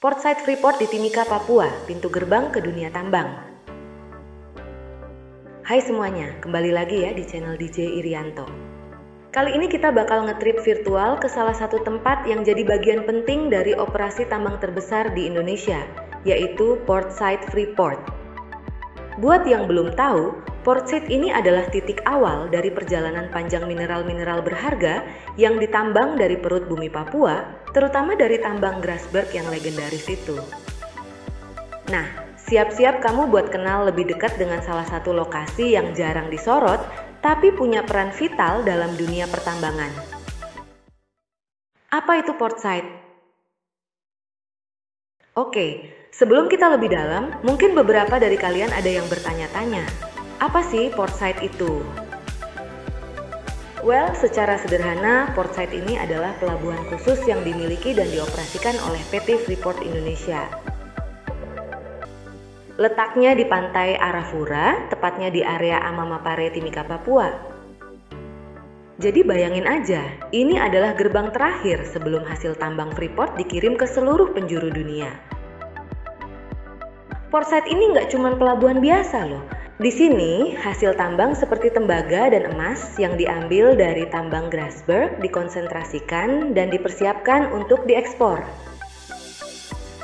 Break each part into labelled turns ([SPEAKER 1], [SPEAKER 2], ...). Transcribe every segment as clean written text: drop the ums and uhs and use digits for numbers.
[SPEAKER 1] Port Site Freeport di Timika, Papua, pintu gerbang ke dunia tambang. Hai semuanya, kembali lagi ya di channel DJ Irianto. Kali ini kita bakal ngetrip virtual ke salah satu tempat yang jadi bagian penting dari operasi tambang terbesar di Indonesia, yaitu Port Site Freeport. Buat yang belum tahu, Port Site ini adalah titik awal dari perjalanan panjang mineral-mineral berharga yang ditambang dari perut bumi Papua, terutama dari tambang Grasberg yang legendaris itu. Nah, siap-siap kamu buat kenal lebih dekat dengan salah satu lokasi yang jarang disorot, tapi punya peran vital dalam dunia pertambangan. Apa itu Port Site? Oke, sebelum kita lebih dalam, mungkin beberapa dari kalian ada yang bertanya-tanya, apa sih Port Site itu? Well, secara sederhana, Port Site ini adalah pelabuhan khusus yang dimiliki dan dioperasikan oleh PT Freeport Indonesia. Letaknya di pantai Arafura, tepatnya di area Amamapare, Timika, Papua. Jadi bayangin aja, ini adalah gerbang terakhir sebelum hasil tambang Freeport dikirim ke seluruh penjuru dunia. Port Site ini nggak cuma pelabuhan biasa loh. Di sini, hasil tambang seperti tembaga dan emas yang diambil dari tambang Grasberg dikonsentrasikan dan dipersiapkan untuk diekspor.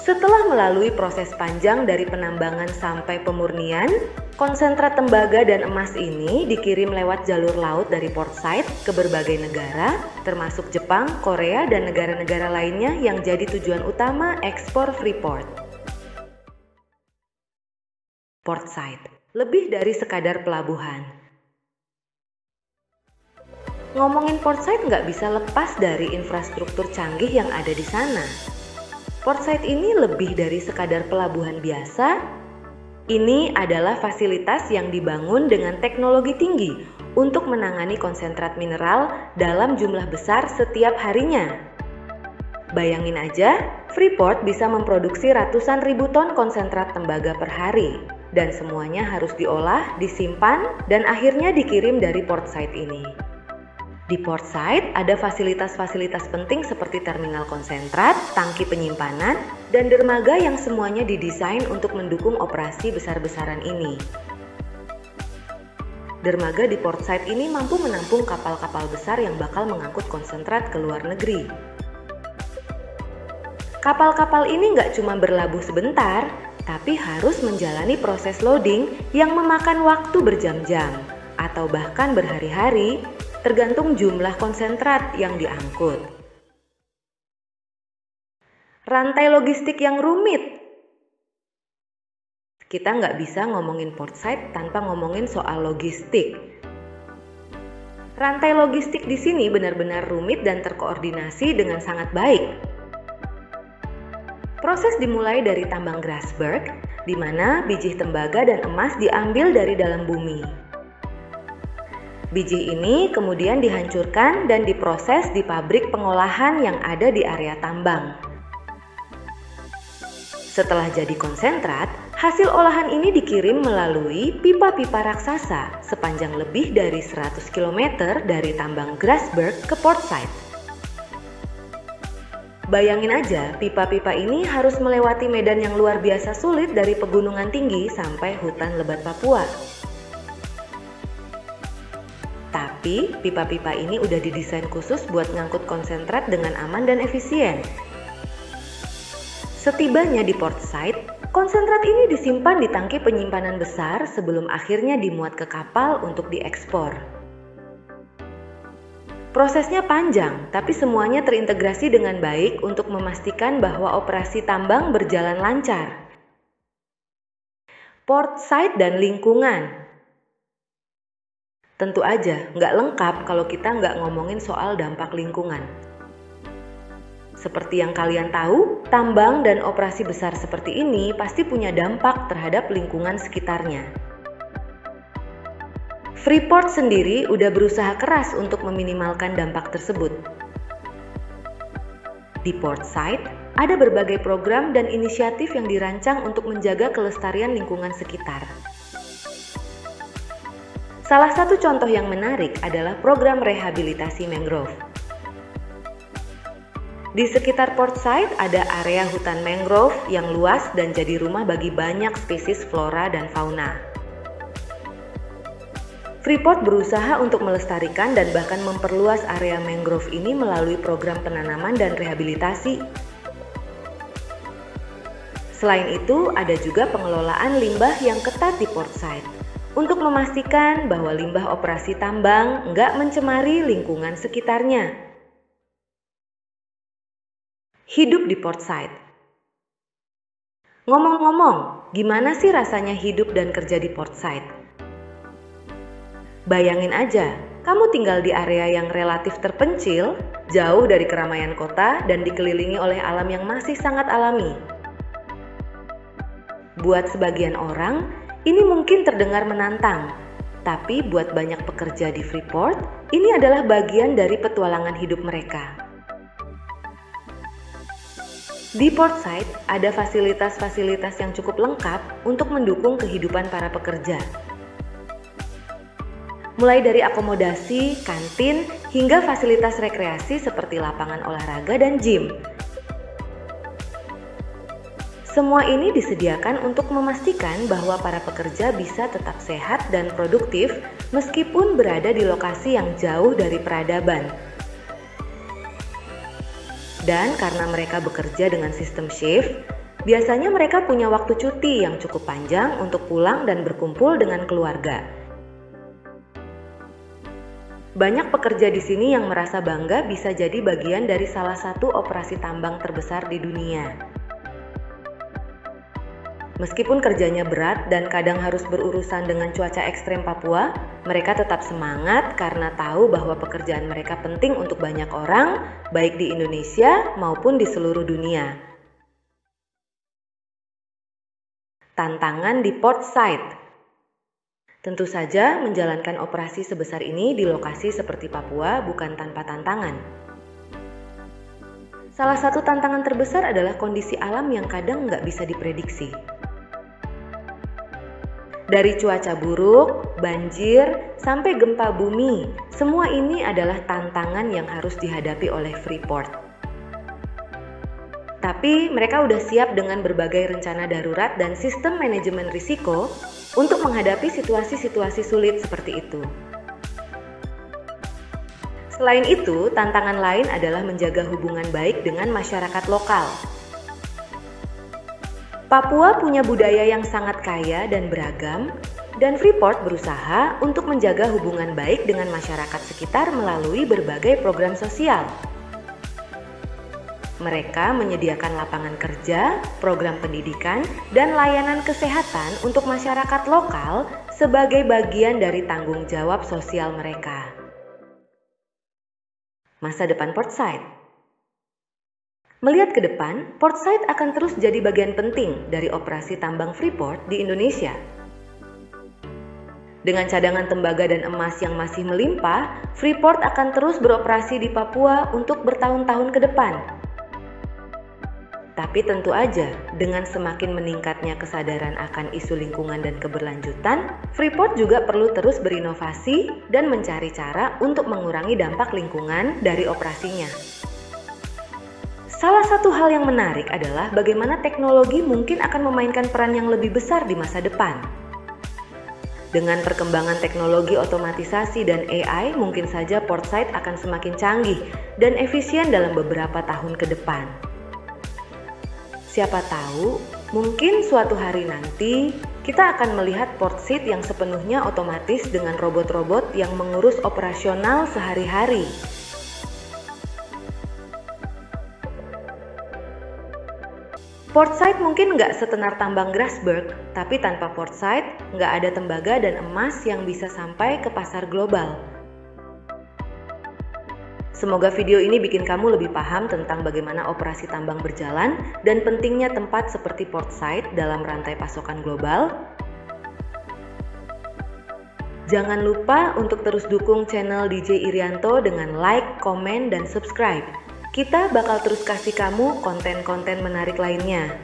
[SPEAKER 1] Setelah melalui proses panjang dari penambangan sampai pemurnian, konsentrat tembaga dan emas ini dikirim lewat jalur laut dari Port Site ke berbagai negara, termasuk Jepang, Korea, dan negara-negara lainnya yang jadi tujuan utama ekspor Freeport. Port Site, lebih dari sekadar pelabuhan. Ngomongin Port Site nggak bisa lepas dari infrastruktur canggih yang ada di sana. Port Site ini lebih dari sekadar pelabuhan biasa. Ini adalah fasilitas yang dibangun dengan teknologi tinggi untuk menangani konsentrat mineral dalam jumlah besar setiap harinya. Bayangin aja, Freeport bisa memproduksi ratusan ribu ton konsentrat tembaga per hari, dan semuanya harus diolah, disimpan, dan akhirnya dikirim dari Port Site ini. Di Port Site ada fasilitas-fasilitas penting seperti terminal konsentrat, tangki penyimpanan, dan dermaga yang semuanya didesain untuk mendukung operasi besar-besaran ini. Dermaga di Port Site ini mampu menampung kapal-kapal besar yang bakal mengangkut konsentrat ke luar negeri. Kapal-kapal ini nggak cuma berlabuh sebentar, tapi harus menjalani proses loading yang memakan waktu berjam-jam, atau bahkan berhari-hari, tergantung jumlah konsentrat yang diangkut. Rantai logistik yang rumit. Kita nggak bisa ngomongin Port Site tanpa ngomongin soal logistik. Rantai logistik di sini benar-benar rumit dan terkoordinasi dengan sangat baik. Proses dimulai dari tambang Grasberg, di mana biji tembaga dan emas diambil dari dalam bumi. Biji ini kemudian dihancurkan dan diproses di pabrik pengolahan yang ada di area tambang. Setelah jadi konsentrat, hasil olahan ini dikirim melalui pipa-pipa raksasa sepanjang lebih dari 100 km dari tambang Grasberg ke Port Site. Bayangin aja, pipa-pipa ini harus melewati medan yang luar biasa sulit dari pegunungan tinggi sampai hutan lebat Papua. Tapi, pipa-pipa ini udah didesain khusus buat ngangkut konsentrat dengan aman dan efisien. Setibanya di Port Site, konsentrat ini disimpan di tangki penyimpanan besar sebelum akhirnya dimuat ke kapal untuk diekspor. Prosesnya panjang, tapi semuanya terintegrasi dengan baik untuk memastikan bahwa operasi tambang berjalan lancar. Port Site dan lingkungan. Tentu aja, nggak lengkap kalau kita nggak ngomongin soal dampak lingkungan. Seperti yang kalian tahu, tambang dan operasi besar seperti ini pasti punya dampak terhadap lingkungan sekitarnya. Freeport sendiri udah berusaha keras untuk meminimalkan dampak tersebut. Di Port Site, ada berbagai program dan inisiatif yang dirancang untuk menjaga kelestarian lingkungan sekitar. Salah satu contoh yang menarik adalah program rehabilitasi mangrove. Di sekitar Port Said ada area hutan mangrove yang luas dan jadi rumah bagi banyak spesies flora dan fauna. Freeport berusaha untuk melestarikan dan bahkan memperluas area mangrove ini melalui program penanaman dan rehabilitasi. Selain itu, ada juga pengelolaan limbah yang ketat di Port Said untuk memastikan bahwa limbah operasi tambang nggak mencemari lingkungan sekitarnya. Hidup di Port Said. Ngomong-ngomong, gimana sih rasanya hidup dan kerja di Port Said? Bayangin aja, kamu tinggal di area yang relatif terpencil, jauh dari keramaian kota dan dikelilingi oleh alam yang masih sangat alami. Buat sebagian orang, ini mungkin terdengar menantang, tapi buat banyak pekerja di Freeport, ini adalah bagian dari petualangan hidup mereka. Di Port Said ada fasilitas-fasilitas yang cukup lengkap untuk mendukung kehidupan para pekerja. Mulai dari akomodasi, kantin, hingga fasilitas rekreasi seperti lapangan olahraga dan gym. Semua ini disediakan untuk memastikan bahwa para pekerja bisa tetap sehat dan produktif meskipun berada di lokasi yang jauh dari peradaban. Dan karena mereka bekerja dengan sistem shift, biasanya mereka punya waktu cuti yang cukup panjang untuk pulang dan berkumpul dengan keluarga. Banyak pekerja di sini yang merasa bangga bisa jadi bagian dari salah satu operasi tambang terbesar di dunia. Meskipun kerjanya berat dan kadang harus berurusan dengan cuaca ekstrem Papua, mereka tetap semangat karena tahu bahwa pekerjaan mereka penting untuk banyak orang, baik di Indonesia maupun di seluruh dunia. Tantangan di Port Said. Tentu saja menjalankan operasi sebesar ini di lokasi seperti Papua bukan tanpa tantangan. Salah satu tantangan terbesar adalah kondisi alam yang kadang nggak bisa diprediksi. Dari cuaca buruk, banjir, sampai gempa bumi, semua ini adalah tantangan yang harus dihadapi oleh Freeport. Tapi mereka udah siap dengan berbagai rencana darurat dan sistem manajemen risiko untuk menghadapi situasi-situasi sulit seperti itu. Selain itu, tantangan lain adalah menjaga hubungan baik dengan masyarakat lokal. Papua punya budaya yang sangat kaya dan beragam, dan Freeport berusaha untuk menjaga hubungan baik dengan masyarakat sekitar melalui berbagai program sosial. Mereka menyediakan lapangan kerja, program pendidikan, dan layanan kesehatan untuk masyarakat lokal sebagai bagian dari tanggung jawab sosial mereka. Masa depan Port Said. Melihat ke depan, Port Said akan terus jadi bagian penting dari operasi tambang Freeport di Indonesia. Dengan cadangan tembaga dan emas yang masih melimpah, Freeport akan terus beroperasi di Papua untuk bertahun-tahun ke depan. Tapi tentu aja, dengan semakin meningkatnya kesadaran akan isu lingkungan dan keberlanjutan, Freeport juga perlu terus berinovasi dan mencari cara untuk mengurangi dampak lingkungan dari operasinya. Salah satu hal yang menarik adalah bagaimana teknologi mungkin akan memainkan peran yang lebih besar di masa depan. Dengan perkembangan teknologi otomatisasi dan AI, mungkin saja Port Said akan semakin canggih dan efisien dalam beberapa tahun ke depan. Siapa tahu, mungkin suatu hari nanti kita akan melihat Port Said yang sepenuhnya otomatis dengan robot-robot yang mengurus operasional sehari-hari. Port Said mungkin nggak setenar tambang Grasberg, tapi tanpa Port Said nggak ada tembaga dan emas yang bisa sampai ke pasar global. Semoga video ini bikin kamu lebih paham tentang bagaimana operasi tambang berjalan dan pentingnya tempat seperti Port Said dalam rantai pasokan global. Jangan lupa untuk terus dukung channel DJ Irianto dengan like, komen, dan subscribe. Kita bakal terus kasih kamu konten-konten menarik lainnya.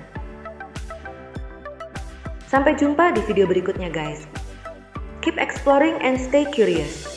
[SPEAKER 1] Sampai jumpa di video berikutnya guys. Keep exploring and stay curious.